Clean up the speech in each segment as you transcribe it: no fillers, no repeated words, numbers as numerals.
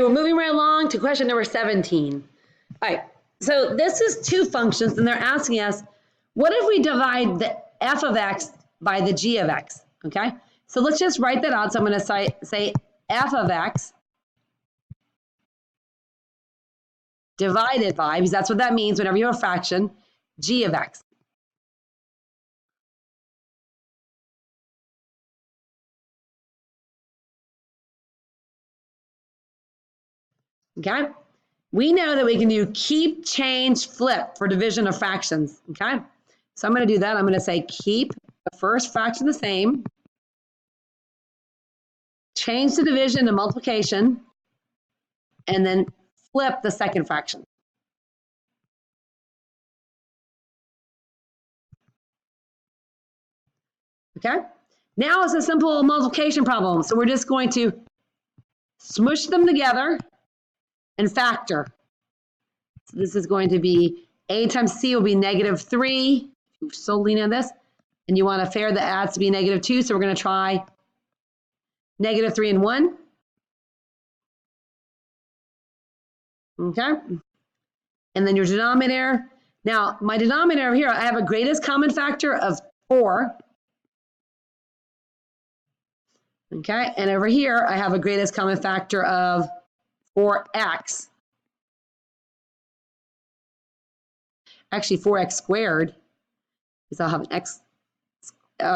We're moving right along to question number 17. All right, so this is two functions, and they're asking us, what if we divide the f of x by the g of x, okay? So let's just write that out. So I'm going to say f of x divided by, because that's what that means whenever you have a fraction, g of x. Okay? We know that we can do keep, change, flip for division of fractions, okay? So I'm going to do that. I'm going to say keep the first fraction the same, change the division to multiplication, and then flip the second fraction. Okay? Now it's a simple multiplication problem. So we're just going to smush them together and factor. So this is going to be a times c will be -3. You're still leaning on this. And you want a pair that adds to be -2. So we're going to try -3 and 1. Okay. And then your denominator. Now, my denominator over here, I have a greatest common factor of 4. Okay. And over here, I have a greatest common factor of 4x. Actually, 4x squared, because I'll have an x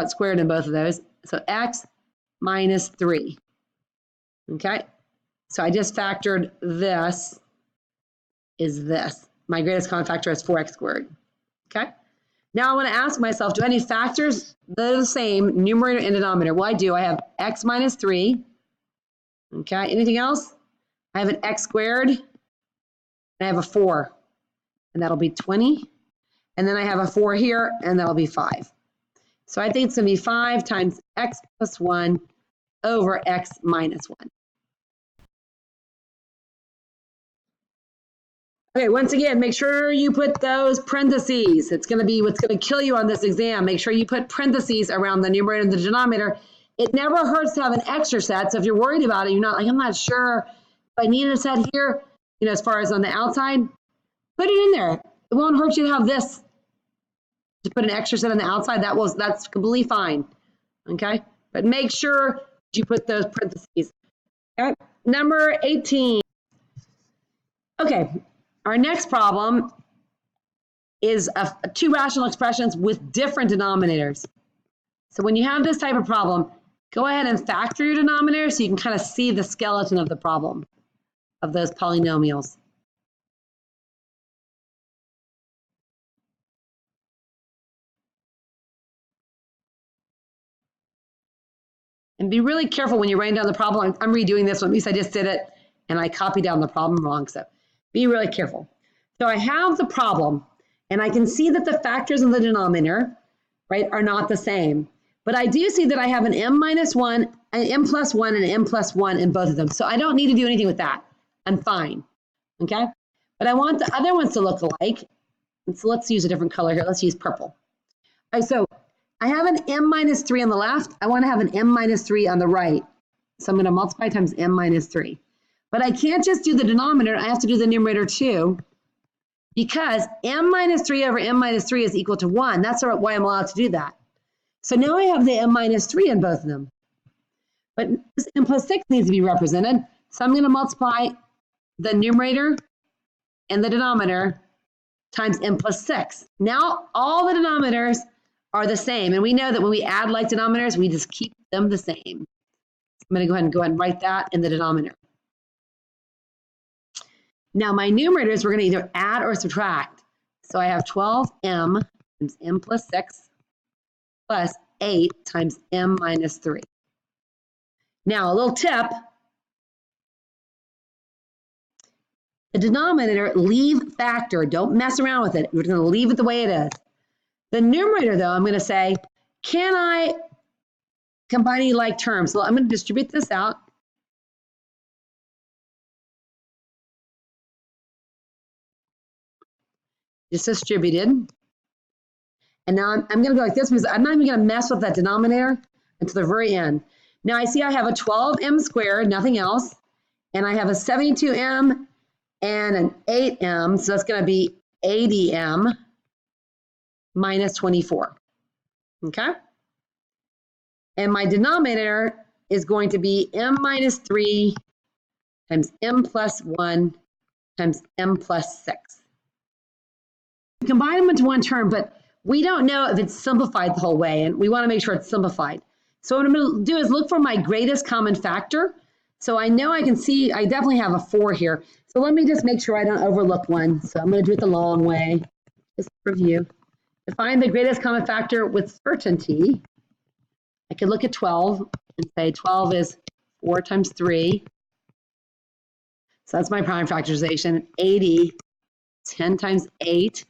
squared in both of those. So x minus 3. Okay. So I just factored this is this. My greatest common factor is 4x squared. Okay. Now I want to ask myself, do I need factors that are the same, numerator and denominator? Well, I do. I have x minus 3. Okay. Anything else? I have an x squared. And I have a 4. And that'll be 20. And then I have a 4 here, and that'll be 5. So I think it's going to be 5 times x plus 1 over x minus 1. Okay, once again, make sure you put those parentheses. It's going to be what's going to kill you on this exam. Make sure you put parentheses around the numerator and the denominator. It never hurts to have an extra set. So if you're worried about it, you're not like, I'm not sure if I need a set here, you know, as far as on the outside, put it in there. It won't hurt you to have this, to put an extra set on the outside. That's completely fine. Okay, but make sure you put those parentheses. Okay, number 18. Okay. Our next problem is two rational expressions with different denominators. So when you have this type of problem, go ahead and factor your denominator so you can kind of see the skeleton of the problem of those polynomials. And be really careful when you're writing down the problem. I'm redoing this one, at least I just did it, and I copied down the problem wrong, so be really careful. So I have the problem, and I can see that the factors in the denominator, right, are not the same. But I do see that I have an m minus 1, an m plus 1, and an m plus 1 in both of them. So I don't need to do anything with that. I'm fine, okay? But I want the other ones to look alike. And so let's use a different color here. Let's use purple. All right, so I have an m minus 3 on the left. I want to have an m minus 3 on the right. So I'm going to multiply times m minus 3. But I can't just do the denominator. I have to do the numerator too, because m minus 3 over m minus 3 is equal to 1. That's why I'm allowed to do that. So now I have the m minus 3 in both of them. But this m plus 6 needs to be represented. So I'm going to multiply the numerator and the denominator times m plus 6. Now all the denominators are the same. And we know that when we add like denominators, we just keep them the same. I'm going to go ahead and write that in the denominator. Now my numerators, we're going to either add or subtract. So I have 12m times m plus 6 plus 8 times m minus 3. Now a little tip. The denominator, leave factor. Don't mess around with it. We're going to leave it the way it is. The numerator, though, I'm going to say, can I combine any like terms? So I'm going to distribute this out. Just distributed. And now I'm going to go like this because I'm not even going to mess with that denominator until the very end. Now I see I have a 12m squared, nothing else, and I have a 72m and an 8m, so that's going to be 80m minus 24, okay? And my denominator is going to be m minus 3 times m plus 1 times m plus 6. We combine them into one term, but we don't know if it's simplified the whole way, and we want to make sure it's simplified. So what I'm going to do is look for my greatest common factor. So I know I can see, I definitely have a 4 here. So let me just make sure I don't overlook one. So I'm going to do it the long way, just to review. To find the greatest common factor with certainty, I could look at 12 and say 12 is 4 times 3. So that's my prime factorization. 80, 10 times 8.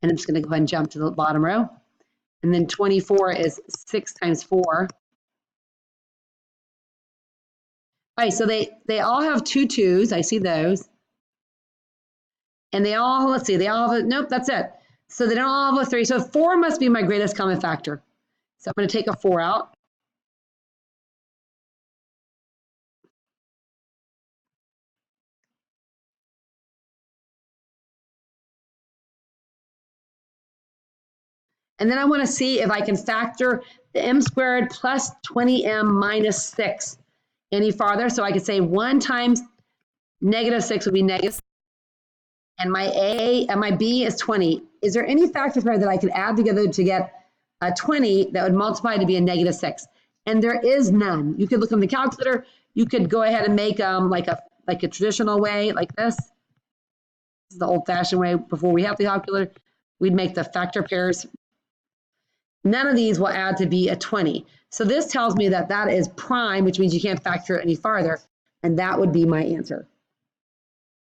And I'm just going to go ahead and jump to the bottom row. And then 24 is 6 times 4. All right, so they all have 2 2s. I see those. And they all, let's see, they all have a, nope, that's it. So they don't all have a 3. So 4 must be my greatest common factor. So I'm going to take a 4 out. And then I want to see if I can factor the m squared plus 20m minus 6 any farther. So I could say 1 times negative 6 would be negative. And my A and my B is 20. Is there any factor pair that I could add together to get a 20 that would multiply to be a negative 6? And there is none. You could look on the calculator. You could go ahead and make like a traditional way like this. This is the old-fashioned way before we have the calculator. We'd make the factor pairs. None of these will add to be a 20. So this tells me that that is prime, which means you can't factor it any farther, and that would be my answer.